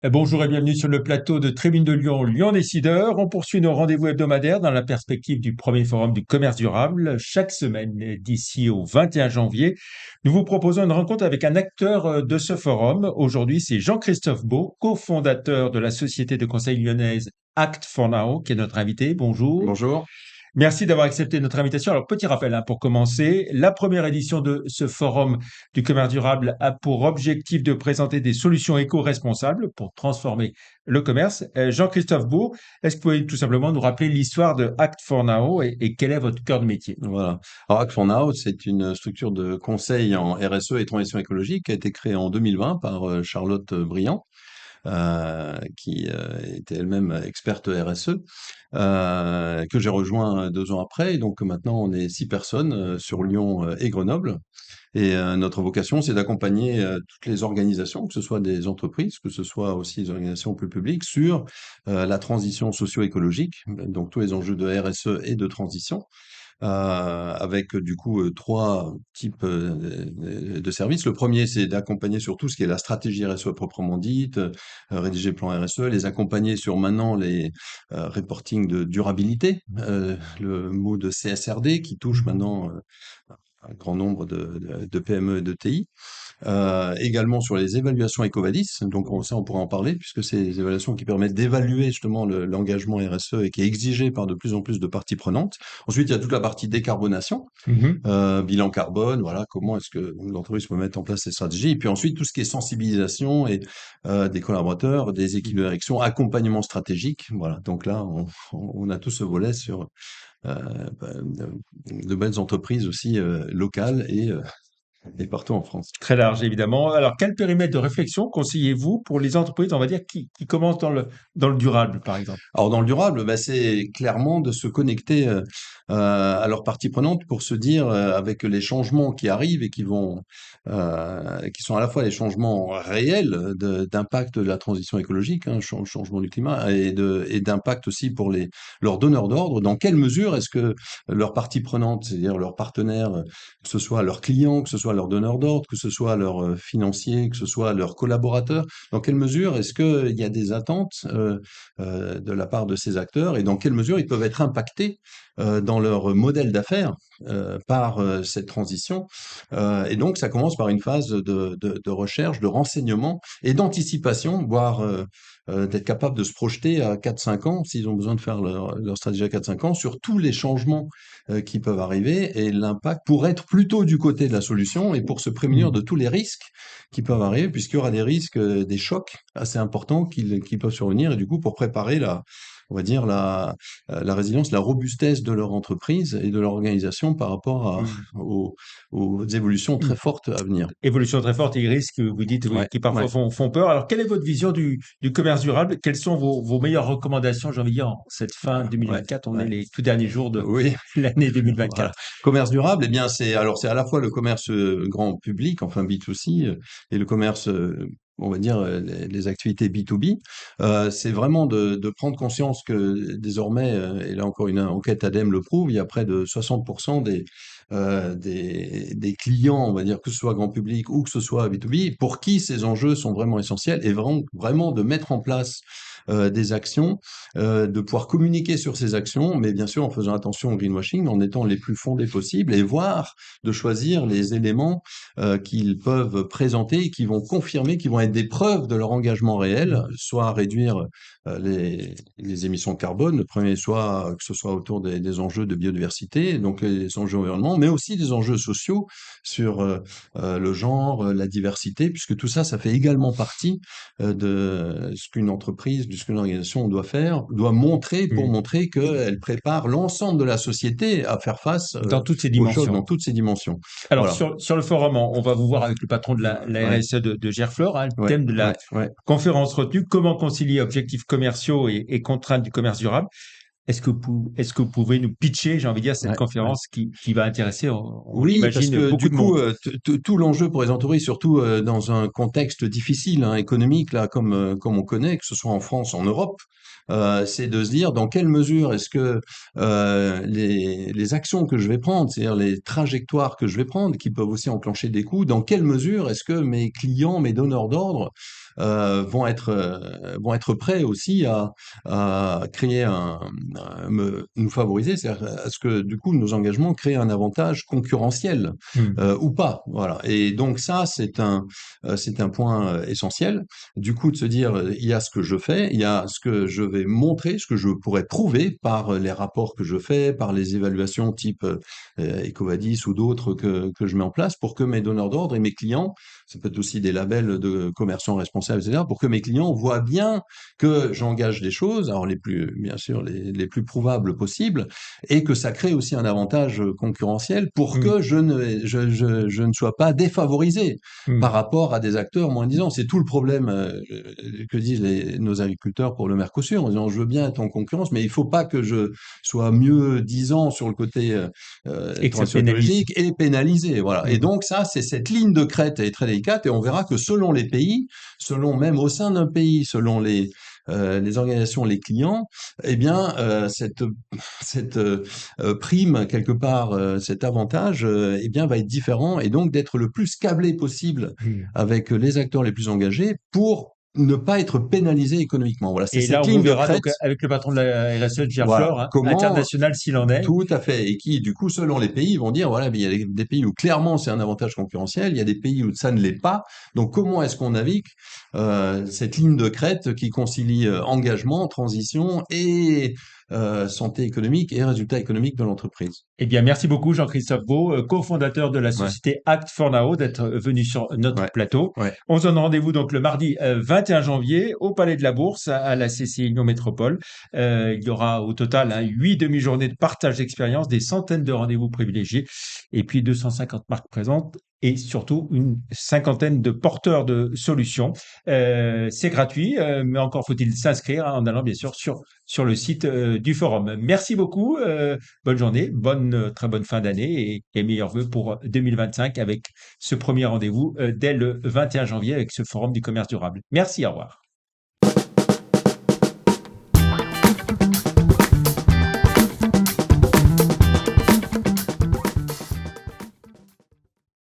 Bonjour et bienvenue sur le plateau de Tribune de Lyon, Lyon Décideur. On poursuit nos rendez-vous hebdomadaires dans la perspective du premier forum du commerce durable. Chaque semaine, d'ici au 21 janvier, nous vous proposons une rencontre avec un acteur de ce forum. Aujourd'hui, c'est Jean-Christophe Beau, cofondateur de la société de conseil lyonnaise Act for Now, qui est notre invité. Bonjour. Bonjour. Merci d'avoir accepté notre invitation. Alors, petit rappel pour commencer, la première édition de ce forum du commerce durable a pour objectif de présenter des solutions éco-responsables pour transformer le commerce. Jean-Christophe Beau, est-ce que vous pouvez tout simplement nous rappeler l'histoire de Act for Now et quel est votre cœur de métier? Voilà. Alors, Act for Now, c'est une structure de conseil en RSE et transition écologique qui a été créée en 2020 par Charlotte Briand, qui était elle-même experte RSE, que j'ai rejoint 2 ans après. Et donc maintenant, on est 6 personnes sur Lyon et Grenoble. Et notre vocation, c'est d'accompagner toutes les organisations, que ce soit des entreprises, que ce soit aussi des organisations plus publiques, sur la transition socio-écologique, donc tous les enjeux de RSE et de transition, avec du coup 3 types de services. Le premier, c'est d'accompagner sur tout ce qui est la stratégie RSE proprement dite, rédiger le plan RSE, les accompagner sur maintenant les reporting de durabilité, le mot de CSRD qui touche maintenant un grand nombre de PME et de TI. Également sur les évaluations EcoVadis, donc ça on pourra en parler puisque c'est des évaluations qui permettent d'évaluer justement l'engagement RSE et qui est exigé par de plus en plus de parties prenantes. Ensuite, il y a toute la partie décarbonation, Mhm. bilan carbone, voilà, comment est-ce que l'entreprise peut mettre en place ces stratégies. Et puis ensuite, tout ce qui est sensibilisation et des collaborateurs, des équipes de direction, accompagnement stratégique. Voilà, donc là, on a tout ce volet sur de belles entreprises aussi locales et partout en France. Très large, évidemment. Alors, quel périmètre de réflexion conseillez-vous pour les entreprises, on va dire, qui commencent dans le durable, par exemple? Alors dans le durable, bah, c'est clairement de se connecter à leurs parties prenantes pour se dire avec les changements qui arrivent et qui sont à la fois les changements réels d'impact de la transition écologique, hein, changement du climat et d'impact aussi pour leurs donneurs d'ordre. Dans quelle mesure est-ce que leurs parties prenantes, c'est-à-dire leurs partenaires, que ce soit leurs clients, que ce soit leurs donneurs d'ordre, que ce soit leurs financiers, que ce soit leurs collaborateurs, dans quelle mesure est-ce qu'il y a des attentes de la part de ces acteurs et dans quelle mesure ils peuvent être impactés dans leur modèle d'affaires par cette transition. Et donc, ça commence par une phase de recherche, de renseignement et d'anticipation, voire d'être capable de se projeter à 4-5 ans, s'ils ont besoin de faire leur stratégie à 4-5 ans, sur tous les changements qui peuvent arriver et l'impact pour être plutôt du côté de la solution et pour se prémunir de tous les risques qui peuvent arriver, puisqu'il y aura des risques, des chocs assez importants qui peuvent survenir, et du coup, pour préparer on va dire, la résilience, la robustesse de leur entreprise et de leur organisation par rapport Mhm. aux évolutions très fortes à venir. Évolution très forte et risques, vous dites, oui, Ouais, qui parfois ouais, font peur. Alors, quelle est votre vision du commerce durable? Quelles sont vos meilleures recommandations, j'ai envie de dire, en cette fin ouais, 2024? On est ouais. les tout derniers jours de Oui, l'année voilà. 2024. Commerce durable, eh bien, c'est à la fois le commerce grand public, enfin B2C, et le commerce, on va dire, les activités B2B. C'est vraiment de prendre conscience que désormais, et là encore une enquête ADEME le prouve, il y a près de 60% des clients, on va dire, que ce soit grand public ou que ce soit B2B, pour qui ces enjeux sont vraiment essentiels et vraiment, vraiment de mettre en place des actions, de pouvoir communiquer sur ces actions, mais bien sûr en faisant attention au greenwashing, en étant les plus fondés possibles et voire de choisir les éléments qu'ils peuvent présenter et qui vont confirmer, qui vont être des preuves de leur engagement réel, soit à réduire les émissions de carbone, le premier, soit que ce soit autour des enjeux de biodiversité, donc les enjeux environnementaux, mais aussi des enjeux sociaux sur le genre, la diversité, puisque tout ça, ça fait également partie de ce qu'une entreprise, de ce qu'une organisation doit faire, doit montrer pour Mhm. montrer qu'elle prépare l'ensemble de la société à faire face Dans toutes ces aux choses dimensions. dans toutes ces dimensions. Alors, Voilà. sur le forum, on va vous voir avec le patron de la Ouais, RSE de Gerflor, le ouais, thème de la ouais, ouais. conférence retenue, comment concilier objectifs commerciaux et contraintes du commerce durable. Est-ce que vous pouvez nous pitcher, j'ai envie de dire, cette Ouais, ouais. conférence qui va intéresser, on Oui, parce l'imagine, que beaucoup du de monde? coup, tout l'enjeu pour les entreprises, surtout dans un contexte difficile, hein, économique, là, comme on connaît, que ce soit en France, en Europe, c'est de se dire dans quelle mesure est-ce que les actions que je vais prendre, c'est-à-dire les trajectoires que je vais prendre, qui peuvent aussi enclencher des coûts, dans quelle mesure est-ce que mes clients, mes donneurs d'ordre vont être prêts aussi à créer nous favoriser, c'est-à-dire à ce que du coup nos engagements créent un avantage concurrentiel Hmm. ou pas. Voilà. Et donc ça, c'est un point essentiel. Du coup, de se dire, il y a ce que je fais, il y a ce que je vais montrer, ce que je pourrais prouver par les rapports que je fais, par les évaluations type EcoVadis ou d'autres que je mets en place pour que mes donneurs d'ordre et mes clients, ça peut être aussi des labels de commerçants responsables, etc., pour que mes clients voient bien que j'engage des choses, alors bien sûr, les plus prouvables possibles, et que ça crée aussi un avantage concurrentiel pour Hmm. que je ne sois pas défavorisé par Hmm. rapport à des acteurs moins disants. C'est tout le problème que disent nos agriculteurs pour le Mercosur, en disant je veux bien être en concurrence, mais il faut pas que je sois mieux disant sur le côté Et que ça transition pénalise. écologique et pénalisé. Voilà. Et Hmm. donc ça, c'est cette ligne de crête, elle est très délicate, et on verra que selon les pays, selon même au sein d'un pays, selon les organisations, les clients, eh bien, cette prime, quelque part, cet avantage, eh bien, va être différent et donc d'être le plus câblé possible Hmm. avec les acteurs les plus engagés pour ne pas être pénalisé économiquement. Voilà, c'est Et là, cette on vous ligne de verra crête. donc avec le patron de la RSE, Voilà, Gerflor, hein, comment international s'il en est. tout à fait. Et qui, du coup, selon les pays, vont dire, voilà, mais il y a des pays où clairement c'est un avantage concurrentiel, il y a des pays où ça ne l'est pas. Donc, comment est-ce qu'on navigue cette ligne de crête qui concilie engagement, transition et santé économique et résultats économiques de l'entreprise? Eh bien, merci beaucoup, Jean-Christophe Beau, cofondateur de la Ouais, société Act for Now, d'être venu sur notre ouais, plateau. ouais. On se donne rendez-vous donc le mardi 21 janvier au Palais de la Bourse à la CCI Lyon Métropole. Il y aura au total 8 demi-journées de partage d'expérience, des centaines de rendez-vous privilégiés et puis 250 marques présentes et surtout une cinquantaine de porteurs de solutions. C'est gratuit, mais encore faut-il s'inscrire en allant bien sûr sur le site du forum. Merci beaucoup. Bonne journée, très bonne fin d'année et meilleurs vœux pour 2025 avec ce premier rendez-vous dès le 21 janvier avec ce forum du commerce durable. Merci, au revoir.